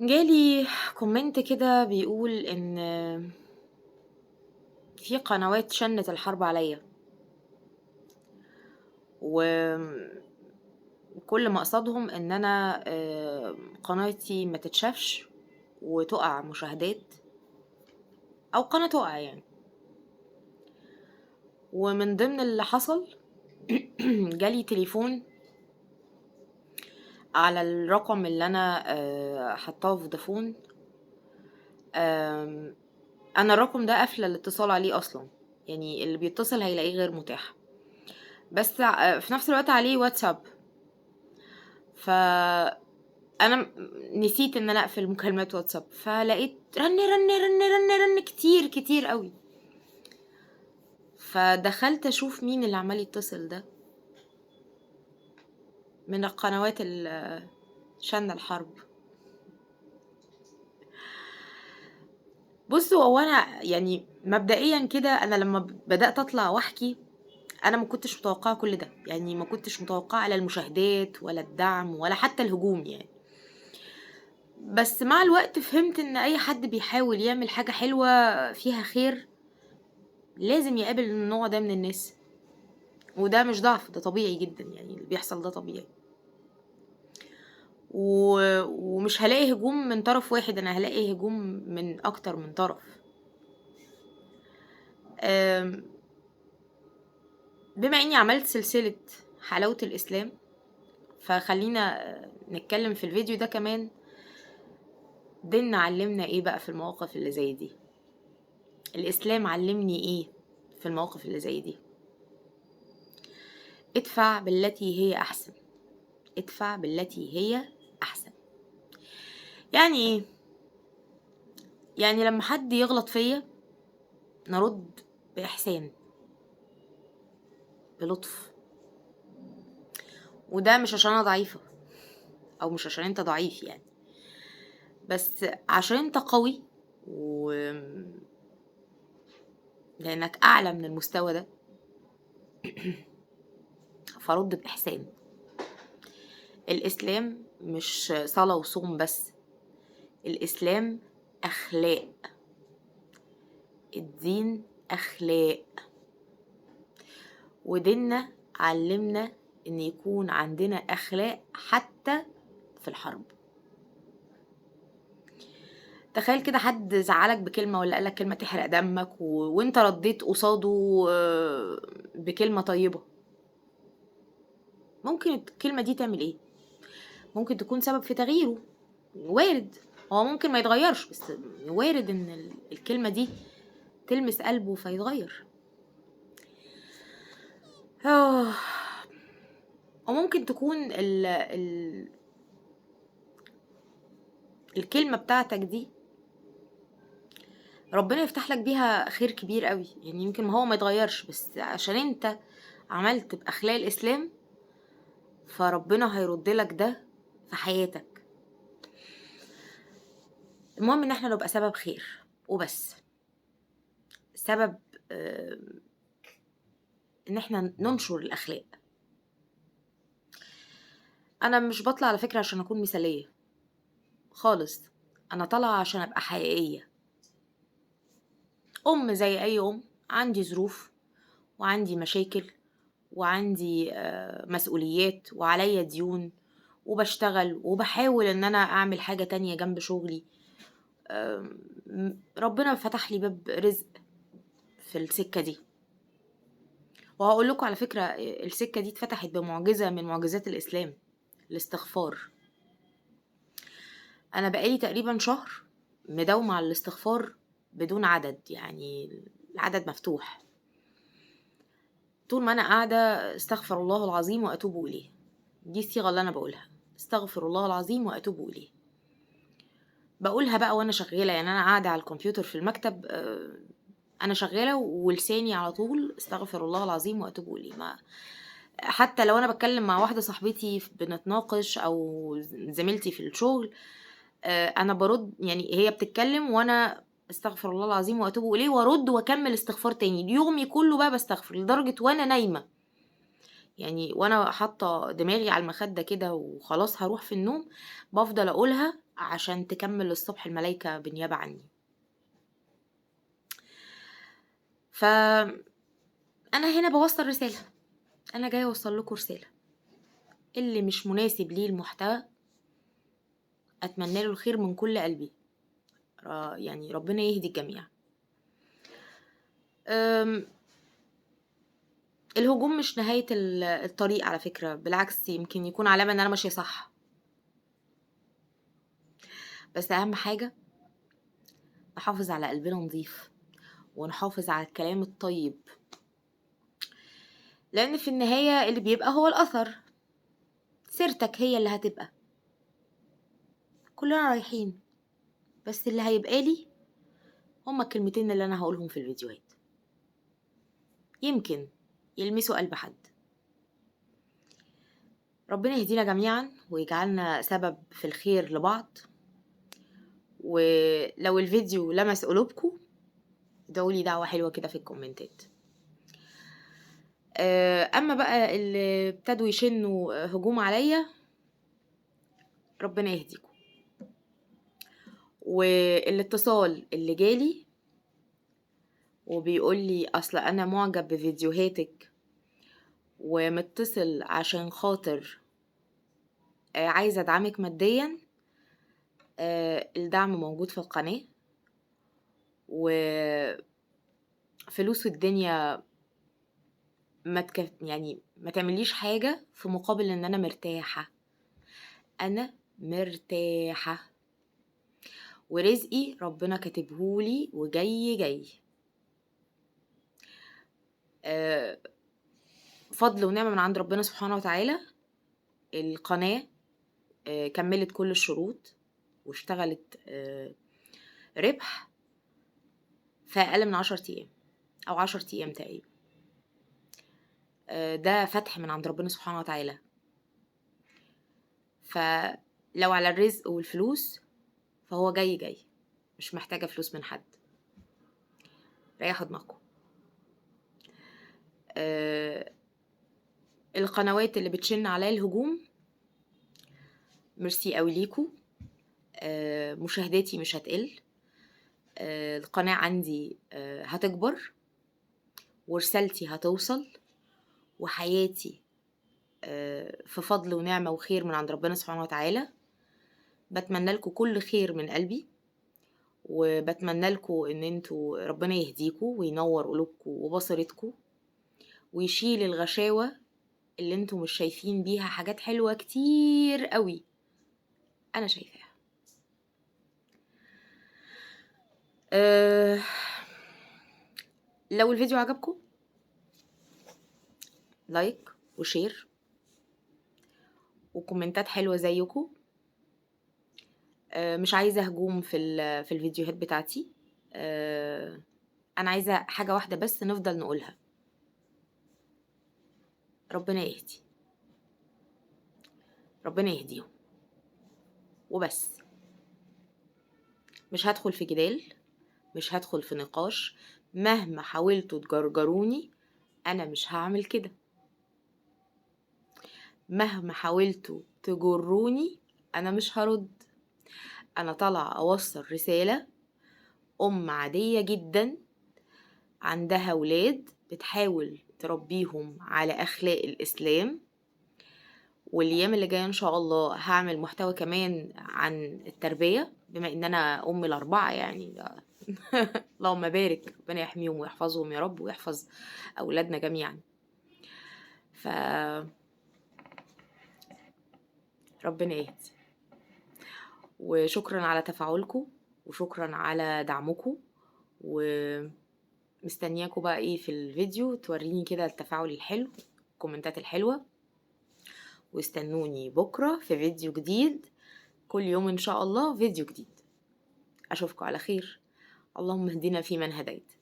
جالي كومنت كده بيقول ان في قنوات شنت الحرب عليا، وكل مقصدهم ان انا قناتي ما تتشافش وتقع مشاهدات، او قناة تقع يعني. ومن ضمن اللي حصل جالي تليفون على الرقم اللي انا حطاه في فودافون. انا الرقم ده قافله الاتصال عليه اصلا، يعني اللي بيتصل هيلاقيه غير متاح، بس في نفس الوقت عليه واتساب. ف انا نسيت ان انا اقفل مكالمات واتساب، فلقيت رن رن رن رن رن كتير كتير قوي. فدخلت اشوف مين اللي عمال يتصل ده من القنوات شن الحرب. بصوا، هو انا يعني مبدئيا كده، انا لما بدات اطلع واحكي انا ما كنتش متوقعه كل ده، يعني ما كنتش متوقعه لا المشاهدات ولا الدعم ولا حتى الهجوم يعني. بس مع الوقت فهمت ان اي حد بيحاول يعمل حاجه حلوه فيها خير لازم يقابل النوع ده من الناس، وده مش ضعف، ده طبيعي جدا، يعني اللي بيحصل ده طبيعي. ومش هلاقي هجوم من طرف واحد، انا هلاقي هجوم من اكتر من طرف. أم، بما اني عملت سلسلة حلاوة الاسلام، فخلينا نتكلم في الفيديو ده كمان ديننا علمنا ايه بقى في المواقف اللي زي دي. الاسلام علمني ايه في المواقف اللي زي دي؟ ادفع بالتي هي احسن، ادفع بالتي هي احسن. يعني ايه؟ يعني لما حد يغلط فيا نرد باحسان، بلطف. وده مش عشان انا ضعيفة او مش عشان انت ضعيف يعني، بس عشان انت قوي و لانك اعلى من المستوى ده، فرد باحسان. الاسلام مش صلاة وصوم بس، الاسلام اخلاق. الدين اخلاق، وديننا علمنا ان يكون عندنا اخلاق حتى في الحرب. تخيل كده حد زعلك بكلمة ولا قالك كلمة تحرق دمك وانت رديت قصاده بكلمة طيبة. ممكن الكلمة دي تعمل ايه؟ ممكن تكون سبب في تغييره. وارد، هو ممكن ما يتغيرش، بس وارد ان الكلمة دي تلمس قلبه فيتغير. آه. وممكن تكون الكلمة بتاعتك دي ربنا يفتح لك بيها خير كبير قوي، يعني يمكن ما هو ما يتغيرش، بس عشان انت عملت بأخلاق الإسلام فربنا هيرد لك ده في حياتك. المهم ان احنا نبقى سبب خير وبس، سبب ان احنا ننشر الأخلاق. انا مش بطلع على فكرة عشان اكون مثالية خالص، انا طالعة عشان ابقى حقيقية. زي اي عندي ظروف وعندي مشاكل وعندي مسؤوليات وعليا ديون، وبشتغل وبحاول ان انا اعمل حاجة تانية جنب شغلي. ربنا فتح لي باب رزق في السكة دي، وهقول لكم على فكرة السكة دي اتفتحت بمعجزة من معجزات الإسلام، الاستغفار. أنا بقالي تقريبا شهر مداومة على الاستغفار بدون عدد، يعني العدد مفتوح. طول ما أنا قاعدة استغفر الله العظيم وأتوب إليه، دي الصيغة اللي أنا بقولها، استغفر الله العظيم وأتوب إليه. بقولها بقى وأنا شغالة، يعني أنا قاعدة على الكمبيوتر في المكتب، أنا شغالة ولساني على طول استغفر الله العظيم وأتوب إليه. ما حتى لو انا بتكلم مع واحده صاحبتي بنتناقش او زميلتي في الشغل، انا برد، يعني هي بتتكلم وانا استغفر الله العظيم واتوب اليه وارد واكمل استغفار تاني. يومي كله بقى بستغفر لدرجه وانا نايمه، يعني وانا حاطه دماغي على المخده كده وخلاص هروح في النوم، بفضل اقولها عشان تكمل الصبح الملايكه بالنيابه عني. فانا هنا بوصل رساله، انا جايه اوصل لكم رساله. اللي مش مناسب ليه المحتوى اتمنى له الخير من كل قلبي، يعني ربنا يهدي الجميع. الهجوم مش نهاية الطريق على فكرة، بالعكس يمكن يكون علامة ان انا ماشية صح. بس اهم حاجة نحافظ على قلبنا نظيف، ونحافظ على الكلام الطيب، لان في النهاية اللي بيبقى هو الاثر، سيرتك هي اللي هتبقى. كلنا رايحين، بس اللي هيبقى لي هما الكلمتين اللي انا هقولهم في الفيديوهات، يمكن يلمسوا قلب حد. ربنا يهدينا جميعا ويجعلنا سبب في الخير لبعض. ولو الفيديو لمس قلوبكم ادعولي دعوة حلوة كده في الكومنتات. اما بقى اللي ابتدوا يشنوا هجوم عليا، ربنا يهديكم. والاتصال اللي جالي وبيقول لي اصل انا معجب بفيديوهاتك ومتصل عشان خاطر عايزة ادعمك ماديا، الدعم موجود في القناة، وفلوس الدنيا يعني ما تعمليش حاجة في مقابل ان انا مرتاحة. انا مرتاحة ورزقي ربنا كاتبهولي وجاي جاي. فضل ونعمة من عند ربنا سبحانه وتعالى. القناة كملت كل الشروط واشتغلت ربح في أقل من 10 أيام أو 10 أيام تقريبا. ده فتح من عند ربنا سبحانه وتعالى. فلو على الرزق والفلوس فهو جاي جاي، مش محتاجة فلوس من حد. ريحوا دماغكم. القنوات اللي بتشن عليا الهجوم، ميرسي قوي ليكو. مشاهداتي مش هتقل، القناة عندي هتكبر، ورسالتي هتوصل، وحياتي في فضل ونعمة وخير من عند ربنا سبحانه وتعالى. بتمنى لكم كل خير من قلبي، وبتمنى لكم ان انتوا ربنا يهديكم وينور قلوبكم وبصيرتكم، ويشيل الغشاوة اللي انتوا مش شايفين بيها حاجات حلوة كتير قوي انا شايفاها. لو الفيديو عجبكم لايك وشير وكومنتات حلوة زيكم. مش عايزة هجوم في الفيديوهات بتاعتي. انا عايزة حاجة واحدة بس نفضل نقولها: ربنا يهدي، ربنا يهديهم وبس. مش هدخل في جدال، مش هدخل في نقاش. مهما حاولتوا تجرجروني انا مش هعمل كده. مهما حاولتوا تجروني انا مش هرد. انا طالعة اوصل رسالة عادية جدا عندها ولاد بتحاول تربيهم على اخلاق الاسلام. والايام اللي جايه ان شاء الله هعمل محتوى كمان عن التربيه، بما ان انا ام الاربعه يعني. اللهم بارك، ربنا يحميهم ويحفظهم يا رب ويحفظ اولادنا جميعا. ربنا يهدي. وشكرا على تفاعلكم، وشكرا على دعمكم، ومستنياكم بقى ايه في الفيديو توريني كده التفاعل الحلو، الكومنتات الحلوه. واستنوني بكره في فيديو جديد، كل يوم ان شاء الله فيديو جديد. اشوفكم على خير. اللهم اهدنا فيمن هديت،